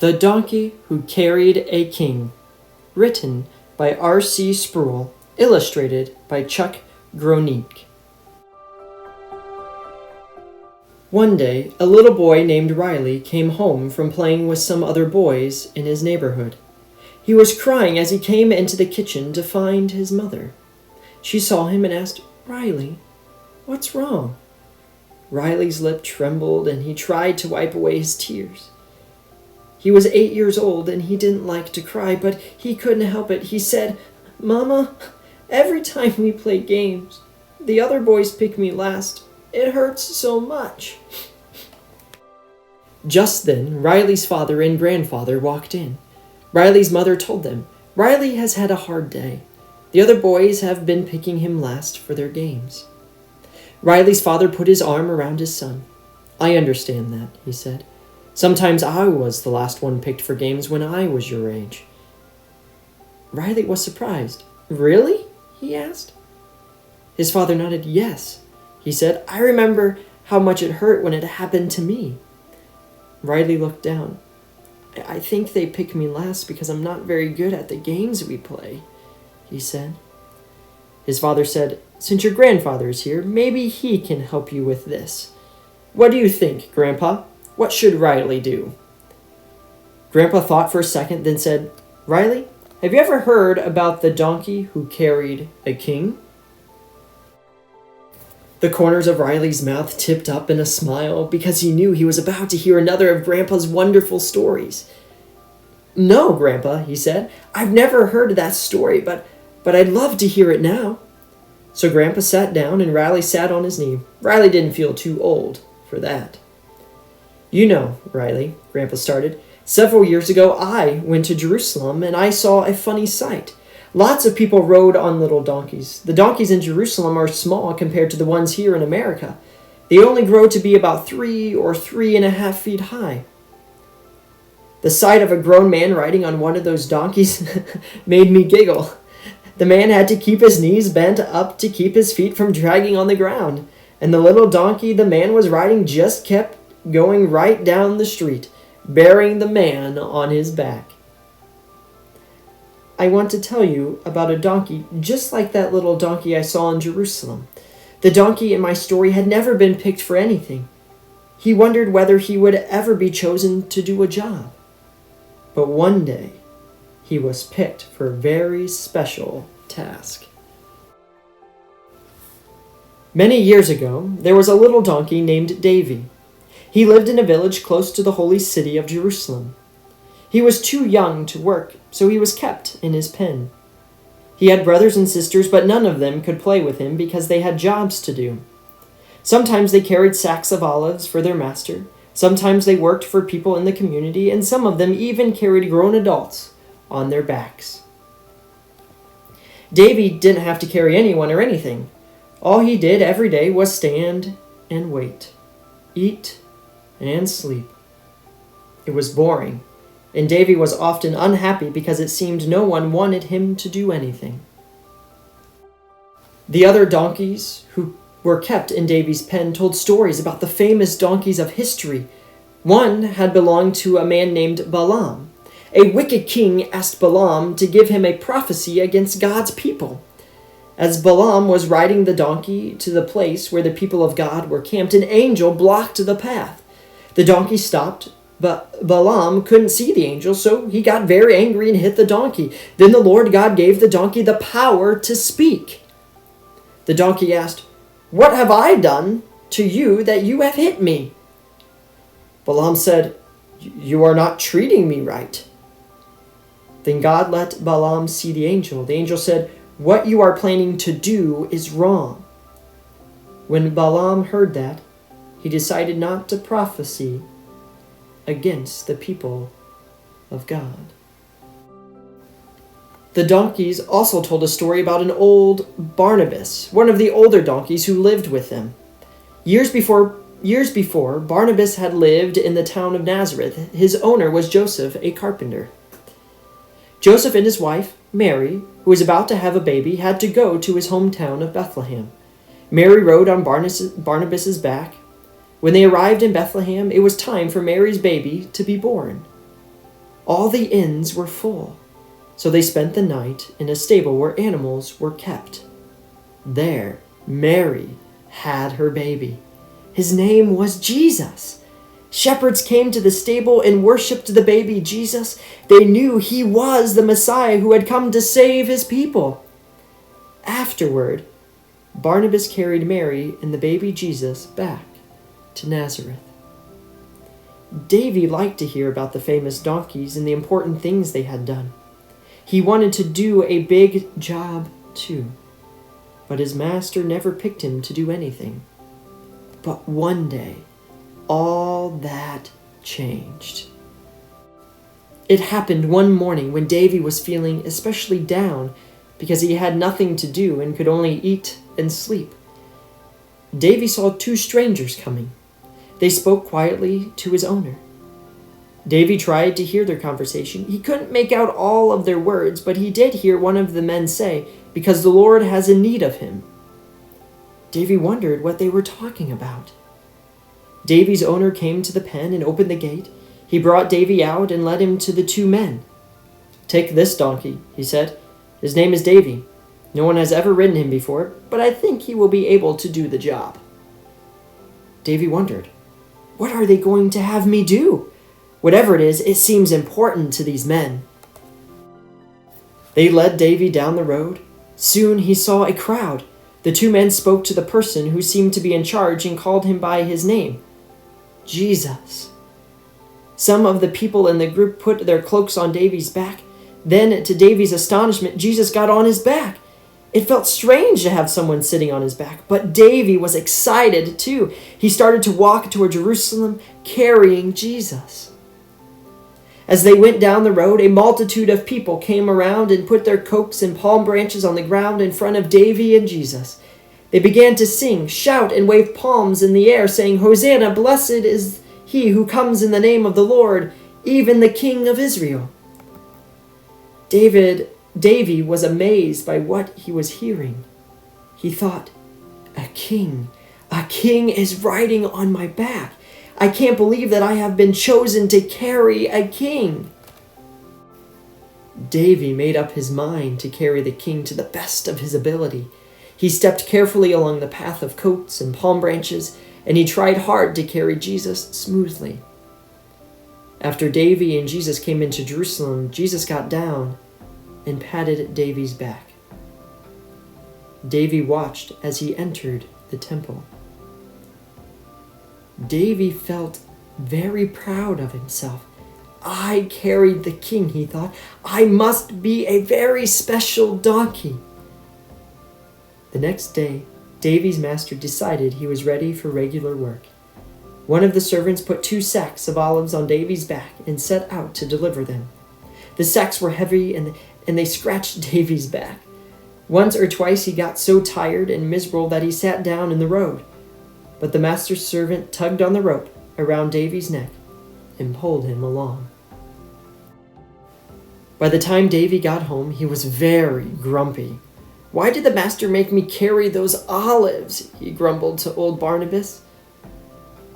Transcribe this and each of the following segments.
The Donkey Who Carried a King, written by R.C. Sproul, illustrated by Chuck Groenink. One day, a little boy named Riley came home from playing with some other boys in his neighborhood. He was crying as he came into the kitchen to find his mother. She saw him and asked, "Riley, what's wrong?" Riley's lip trembled and he tried to wipe away his tears. He was 8 years old and he didn't like to cry, but he couldn't help it. He said, "Mama, every time we play games, the other boys pick me last. It hurts so much." Just then, Riley's father and grandfather walked in. Riley's mother told them, "Riley has had a hard day. The other boys have been picking him last for their games." Riley's father put his arm around his son. "I understand that," he said. "Sometimes I was the last one picked for games when I was your age." Riley was surprised. "Really?" he asked. His father nodded. "Yes," he said. "I remember how much it hurt when it happened to me." Riley looked down. "I think they pick me last because I'm not very good at the games we play," he said. His father said, "Since your grandfather is here, maybe he can help you with this. What do you think, Grandpa? What should Riley do?" Grandpa thought for a second, then said, "Riley, have you ever heard about the donkey who carried a king?" The corners of Riley's mouth tipped up in a smile because he knew he was about to hear another of Grandpa's wonderful stories. "No, Grandpa," he said. "I've never heard that story, but I'd love to hear it now." So Grandpa sat down and Riley sat on his knee. Riley didn't feel too old for that. "You know, Riley," Grandpa started, "several years ago I went to Jerusalem and I saw a funny sight. Lots of people rode on little donkeys. The donkeys in Jerusalem are small compared to the ones here in America. They only grow to be about 3 or 3.5 feet high. The sight of a grown man riding on one of those donkeys made me giggle. The man had to keep his knees bent up to keep his feet from dragging on the ground, and the little donkey the man was riding just kept going right down the street, bearing the man on his back. I want to tell you about a donkey just like that little donkey I saw in Jerusalem. The donkey in my story had never been picked for anything. He wondered whether he would ever be chosen to do a job. But one day, he was picked for a very special task. Many years ago, there was a little donkey named Davey. He lived in a village close to the holy city of Jerusalem. He was too young to work, so he was kept in his pen. He had brothers and sisters, but none of them could play with him because they had jobs to do. Sometimes they carried sacks of olives for their master. Sometimes they worked for people in the community, and some of them even carried grown adults on their backs. Davey didn't have to carry anyone or anything. All he did every day was stand and wait, eat and sleep. It was boring, and Davey was often unhappy because it seemed no one wanted him to do anything. The other donkeys who were kept in Davey's pen told stories about the famous donkeys of history. One had belonged to a man named Balaam. A wicked king asked Balaam to give him a prophecy against God's people. As Balaam was riding the donkey to the place where the people of God were camped, an angel blocked the path. The donkey stopped, but Balaam couldn't see the angel, so he got very angry and hit the donkey. Then the Lord God gave the donkey the power to speak. The donkey asked, "What have I done to you that you have hit me?" Balaam said, "You are not treating me right." Then God let Balaam see the angel. The angel said, "What you are planning to do is wrong." When Balaam heard that, he decided not to prophesy against the people of God. The donkeys also told a story about an old Barnabas, one of the older donkeys who lived with them. Years before, Barnabas had lived in the town of Nazareth. His owner was Joseph, a carpenter. Joseph and his wife, Mary, who was about to have a baby, had to go to his hometown of Bethlehem. Mary rode on Barnabas's back. When they arrived in Bethlehem, it was time for Mary's baby to be born. All the inns were full, so they spent the night in a stable where animals were kept. There, Mary had her baby. His name was Jesus. Shepherds came to the stable and worshipped the baby Jesus. They knew he was the Messiah who had come to save his people. Afterward, Barnabas carried Mary and the baby Jesus back to Nazareth. Davey liked to hear about the famous donkeys and the important things they had done. He wanted to do a big job too, but his master never picked him to do anything. But one day, all that changed. It happened one morning when Davey was feeling especially down because he had nothing to do and could only eat and sleep. Davey saw two strangers coming. They spoke quietly to his owner. Davey tried to hear their conversation. He couldn't make out all of their words, but he did hear one of the men say, "Because the Lord has a need of him." Davey wondered what they were talking about. Davey's owner came to the pen and opened the gate. He brought Davey out and led him to the two men. "Take this donkey," he said. "His name is Davey. No one has ever ridden him before, but I think he will be able to do the job." Davey wondered, what are they going to have me do? Whatever it is, it seems important to these men. They led Davey down the road. Soon he saw a crowd. The two men spoke to the person who seemed to be in charge and called him by his name, Jesus. Some of the people in the group put their cloaks on Davey's back. Then, to Davey's astonishment, Jesus got on his back. It felt strange to have someone sitting on his back, but Davey was excited too. He started to walk toward Jerusalem, carrying Jesus. As they went down the road, a multitude of people came around and put their coats and palm branches on the ground in front of Davey and Jesus. They began to sing, shout, and wave palms in the air, saying, "Hosanna, blessed is he who comes in the name of the Lord, even the King of Israel." Davey was amazed by what he was hearing. He thought, a king is riding on my back. I can't believe that I have been chosen to carry a king. Davey made up his mind to carry the king to the best of his ability. He stepped carefully along the path of coats and palm branches, and he tried hard to carry Jesus smoothly. After Davey and Jesus came into Jerusalem, Jesus got down and patted Davey's back. Davey watched as he entered the temple. Davey felt very proud of himself. I carried the king, he thought. I must be a very special donkey. The next day, Davey's master decided he was ready for regular work. One of the servants put 2 sacks of olives on Davey's back and set out to deliver them. The sacks were heavy and they scratched Davey's back. Once or twice he got so tired and miserable that he sat down in the road. But the master's servant tugged on the rope around Davey's neck and pulled him along. By the time Davey got home, he was very grumpy. "Why did the master make me carry those olives?" he grumbled to old Barnabas.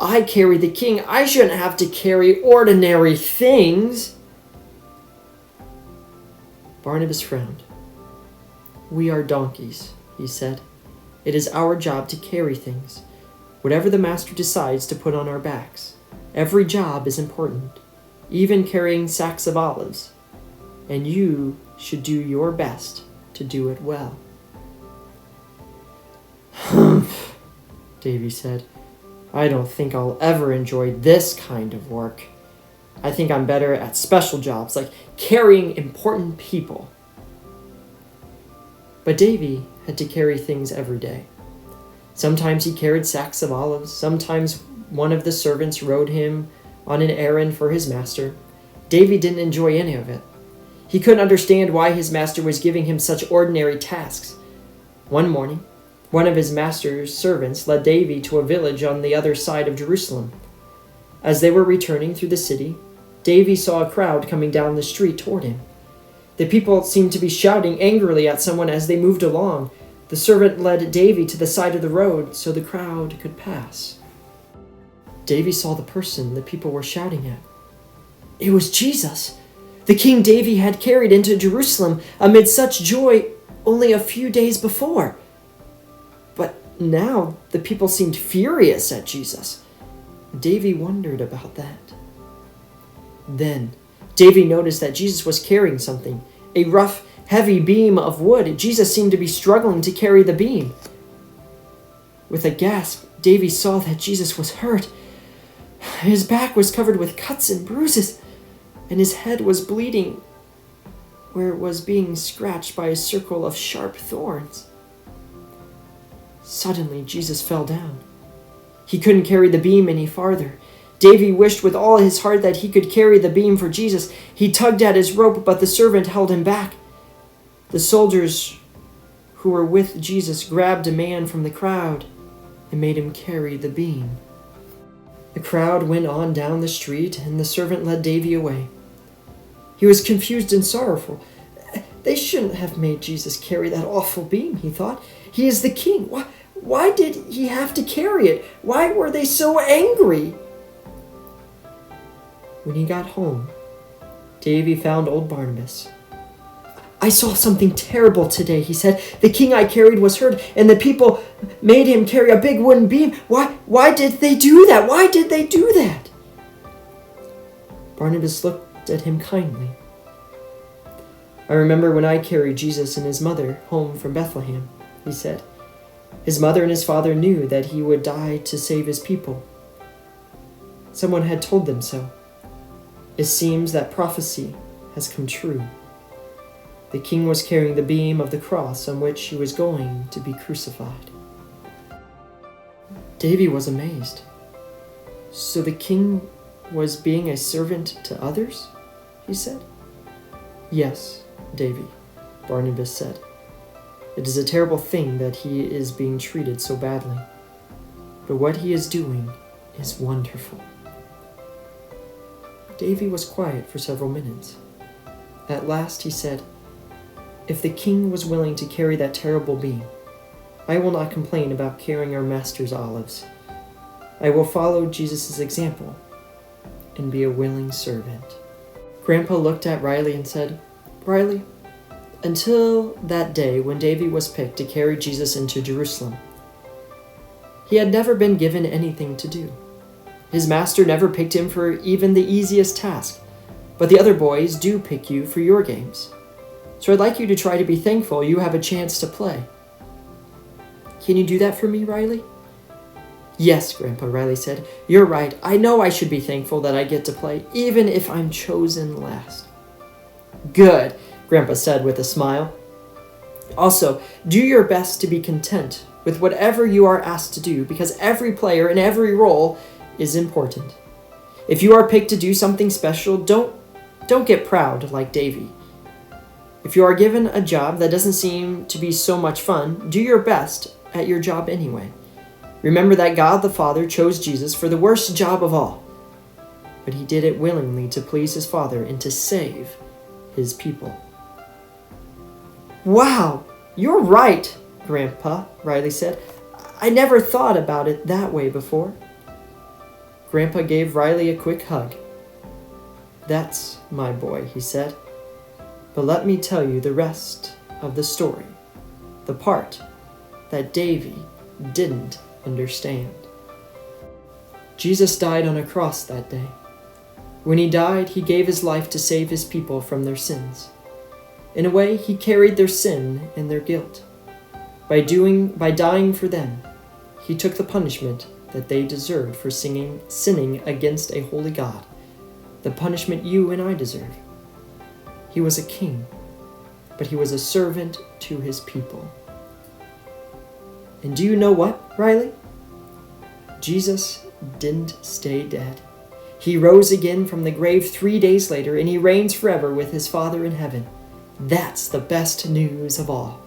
"I carry the king. I shouldn't have to carry ordinary things." Barnabas frowned. "We are donkeys," he said. "It is our job to carry things, whatever the master decides to put on our backs. Every job is important, even carrying sacks of olives, and you should do your best to do it well." "Humph," Davey said. "I don't think I'll ever enjoy this kind of work. I think I'm better at special jobs like carrying important people." But Davey had to carry things every day. Sometimes he carried sacks of olives. Sometimes one of the servants rode him on an errand for his master. Davey didn't enjoy any of it. He couldn't understand why his master was giving him such ordinary tasks. One morning, one of his master's servants led Davey to a village on the other side of Jerusalem. As they were returning through the city, Davey saw a crowd coming down the street toward him. The people seemed to be shouting angrily at someone as they moved along. The servant led Davey to the side of the road so the crowd could pass. Davey saw the person the people were shouting at. It was Jesus. the King Davey had carried into Jerusalem amid such joy only a few days before. But now the people seemed furious at Jesus. Davey wondered about that. Then Davey noticed that Jesus was carrying something, a rough, heavy beam of wood. Jesus seemed to be struggling to carry the beam. With a gasp, Davey saw that Jesus was hurt. His back was covered with cuts and bruises, and his head was bleeding where it was being scratched by a circle of sharp thorns. Suddenly, Jesus fell down. He couldn't carry the beam any farther. Davey wished with all his heart that he could carry the beam for Jesus. He tugged at his rope, but the servant held him back. The soldiers who were with Jesus grabbed a man from the crowd and made him carry the beam. The crowd went on down the street, and the servant led Davey away. He was confused and sorrowful. They shouldn't have made Jesus carry that awful beam, he thought. He is the king. Why did he have to carry it? Why were they so angry? When he got home, Davey found old Barnabas. I saw something terrible today, he said. The king I carried was hurt, and the people made him carry a big wooden beam. Why did they do that? Why did they do that? Barnabas looked at him kindly. I remember when I carried Jesus and his mother home from Bethlehem, he said. His mother and his father knew that he would die to save his people. Someone had told them so. It seems that prophecy has come true. The king was carrying the beam of the cross on which he was going to be crucified. Davey was amazed. So the king was being a servant to others? He said. Yes, Davey, Barnabas said. It is a terrible thing that he is being treated so badly. But what he is doing is wonderful. Davey was quiet for several minutes. At last he said, if the king was willing to carry that terrible beam, I will not complain about carrying our master's olives. I will follow Jesus' example and be a willing servant. Grandpa looked at Riley and said, Riley, until that day when Davey was picked to carry Jesus into Jerusalem, he had never been given anything to do. His master never picked him for even the easiest task, but the other boys do pick you for your games. So I'd like you to try to be thankful you have a chance to play. Can you do that for me, Riley? Yes, Grandpa, Riley said. You're right. I know I should be thankful that I get to play, even if I'm chosen last. Good, Grandpa said with a smile. Also, do your best to be content with whatever you are asked to do, because every player in every role is important. If you are picked to do something special, don't get proud like Davey. If you are given a job that doesn't seem to be so much fun, do your best at your job anyway. Remember that God the Father chose Jesus for the worst job of all, but he did it willingly to please his Father and to save his people. Wow, you're right, Grandpa, Riley said. I never thought about it that way before. Grandpa gave Riley a quick hug. That's my boy, he said. But let me tell you the rest of the story, the part that Davey didn't understand. Jesus died on a cross that day. When he died, he gave his life to save his people from their sins. In a way, he carried their sin and their guilt. By dying for them, he took the punishment that they deserved for sinning against a holy God, the punishment you and I deserve. He was a king, but he was a servant to his people. And do you know what, Riley? Jesus didn't stay dead. He rose again from the grave 3 days later, and he reigns forever with his Father in heaven. That's the best news of all.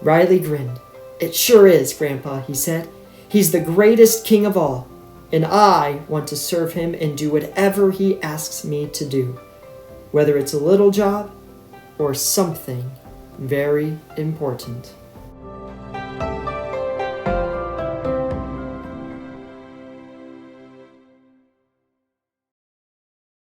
Riley grinned. It sure is, Grandpa, he said. He's the greatest king of all, and I want to serve him and do whatever he asks me to do, whether it's a little job or something very important.